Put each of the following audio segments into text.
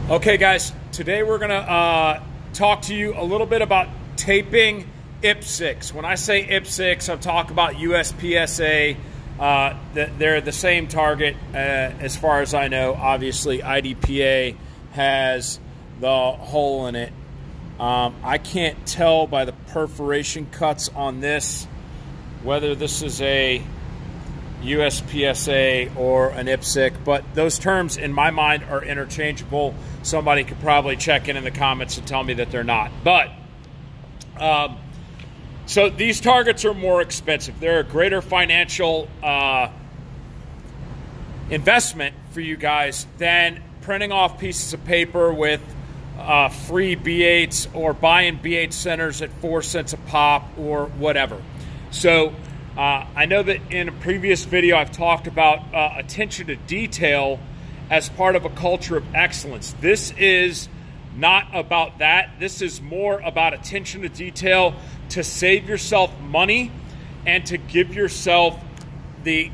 Okay guys, today we're gonna talk to you a little bit about taping IPSC. When I say IPSC, I'm talking about USPSA. They're the same target as far as I know. Obviously, IDPA has the hole in it. I can't tell by the perforation cuts on this whether this is a USPSA or an IPSC, but those terms in my mind are interchangeable. Somebody could probably check in the comments and tell me that they're not. But so these targets are more expensive. They're a greater financial investment for you guys than printing off pieces of paper with free B8s or buying B8 centers at 4 cents a pop or whatever. So I know that in a previous video I've talked about attention to detail as part of a culture of excellence. This is not about that. This is more about attention to detail to save yourself money and to give yourself the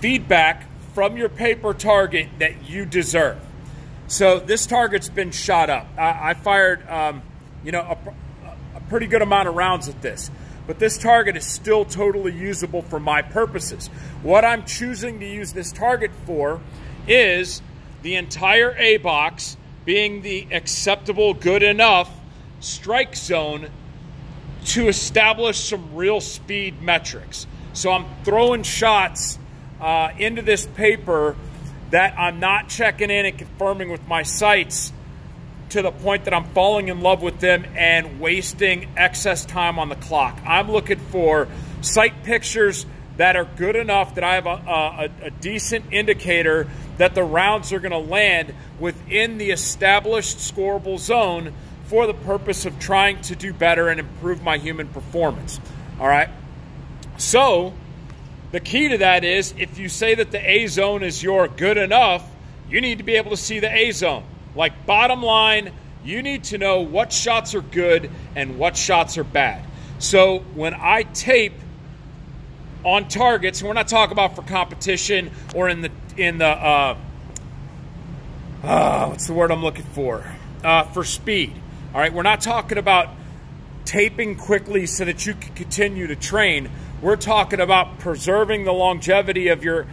feedback from your paper target that you deserve. So this target's been shot up. I fired a pretty good amount of rounds at this. But this target is still totally usable for my purposes. What I'm choosing to use this target for is the entire A box being the acceptable, good enough strike zone to establish some real speed metrics. So I'm throwing shots into this paper that I'm not checking in and confirming with my sights to the point that I'm falling in love with them and wasting excess time on the clock. I'm looking for sight pictures that are good enough that I have a decent indicator that the rounds are going to land within the established scorable zone for the purpose of trying to do better and improve my human performance. All right. So the key to that is if you say that the A zone is your good enough, you need to be able to see the A zone. Like, bottom line, you need to know what shots are good and what shots are bad. So when I tape on targets, and we're not talking about for competition or in the what's the word I'm looking for speed. All right, we're not talking about taping quickly so that you can continue to train. We're talking about preserving the longevity of your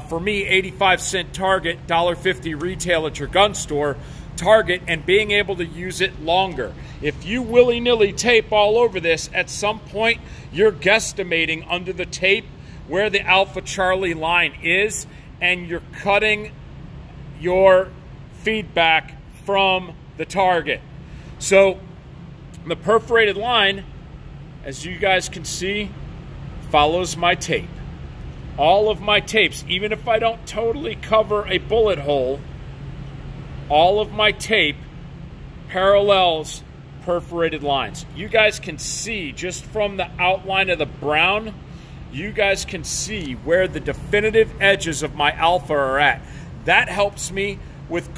for me, 85-cent target, $1.50 retail at your gun store target, and being able to use it longer. If you willy-nilly tape all over this, at some point you're guesstimating under the tape where the Alpha Charlie line is, and you're cutting your feedback from the target. So the perforated line, as you guys can see, follows my tape. All of my tapes, even if I don't totally cover a bullet hole, all of my tape parallels perforated lines. You guys can see just from the outline of the brown, you guys can see where the definitive edges of my alpha are at. That helps me with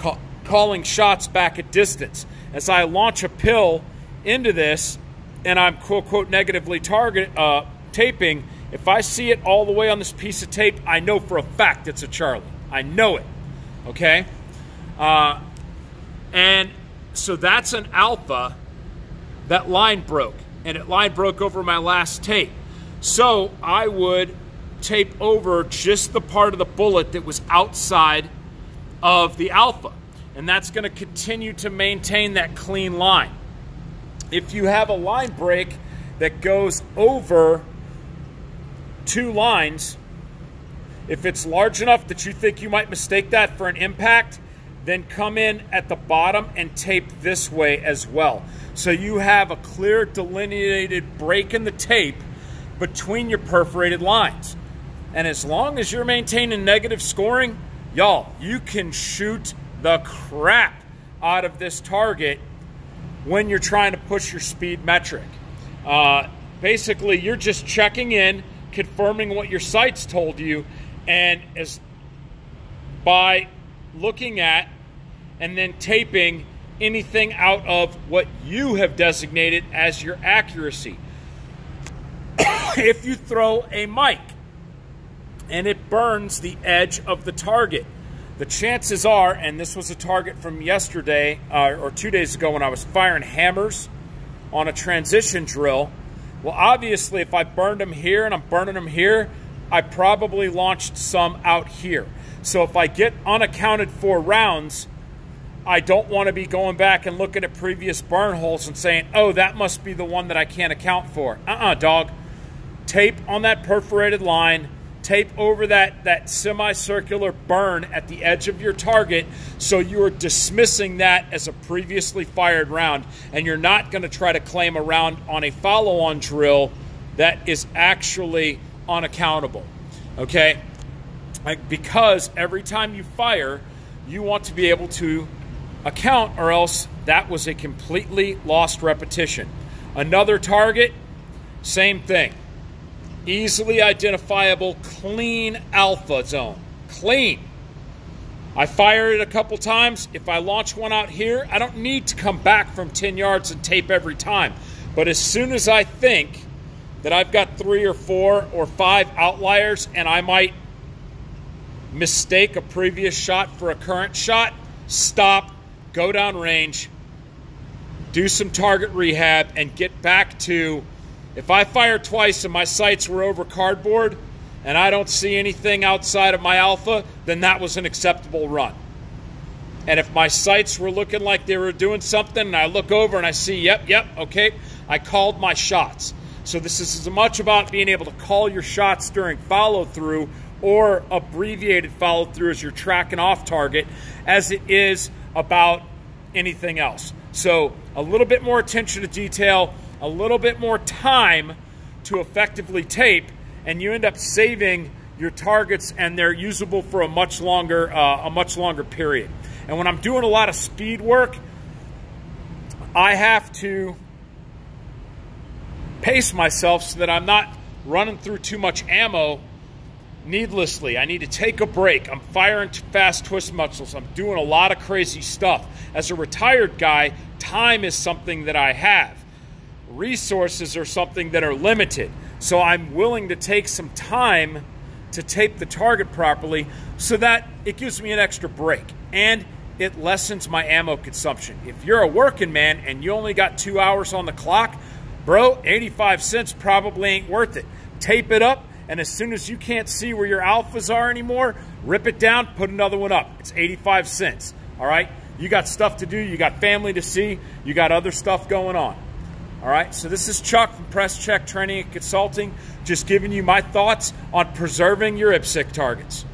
calling shots back at distance. As I launch a pill into this and I'm quote-unquote negatively taping, if I see it all the way on this piece of tape, I know for a fact it's a Charlie. I know it, okay? And so that's an alpha. That line broke, and it line broke over my last tape. So I would tape over just the part of the bullet that was outside of the alpha, and that's gonna continue to maintain that clean line. If you have a line break that goes over 2 lines, if it's large enough that you think you might mistake that for an impact, then come in at the bottom and tape this way as well. So you have a clear delineated break in the tape between your perforated lines. And as long as you're maintaining negative scoring, y'all, you can shoot the crap out of this target when you're trying to push your speed metric. Basically, you're just checking in, confirming what your sights told you, and as by looking at and then taping anything out of what you have designated as your accuracy. If you throw a mic and it burns the edge of the target, the chances are, and this was a target from yesterday or 2 days ago when I was firing hammers on a transition drill. Well, obviously, if I burned them here and I'm burning them here, I probably launched some out here. So if I get unaccounted for rounds, I don't want to be going back and looking at previous burn holes and saying, oh, that must be the one that I can't account for. Dog. Tape on that perforated line, tape over that semicircular burn at the edge of your target, so you are dismissing that as a previously fired round, and you're not going to try to claim a round on a follow-on drill that is actually unaccountable, okay? Because every time you fire, you want to be able to account, or else that was a completely lost repetition. Another target, same thing. Easily identifiable, clean alpha zone. Clean. I fire it a couple times. If I launch one out here, I don't need to come back from 10 yards and tape every time. But as soon as I think that I've got 3 or 4 or 5 outliers and I might mistake a previous shot for a current shot, stop, go down range, do some target rehab, and get back to, if I fire twice and my sights were over cardboard and I don't see anything outside of my alpha, then that was an acceptable run. And if my sights were looking like they were doing something and I look over and I see, yep, okay, I called my shots. So this is as much about being able to call your shots during follow-through or abbreviated follow-through as you're tracking off target as it is about anything else. So a little bit more attention to detail, a little bit more time to effectively tape, and you end up saving your targets and they're usable for a much longer period. And when I'm doing a lot of speed work, I have to pace myself so that I'm not running through too much ammo needlessly. I need to take a break. I'm firing fast twist muscles. I'm doing a lot of crazy stuff. As a retired guy, time is something that I have. Resources are something that are limited. So I'm willing to take some time to tape the target properly so that it gives me an extra break and it lessens my ammo consumption. If you're a working man and you only got 2 hours on the clock, bro, 85 cents probably ain't worth it. Tape it up, and as soon as you can't see where your alphas are anymore, rip it down, put another one up. It's 85 cents, all right? You got stuff to do, you got family to see, you got other stuff going on. All right, so this is Chuck from Press Check Training and Consulting, just giving you my thoughts on preserving your IPSC targets.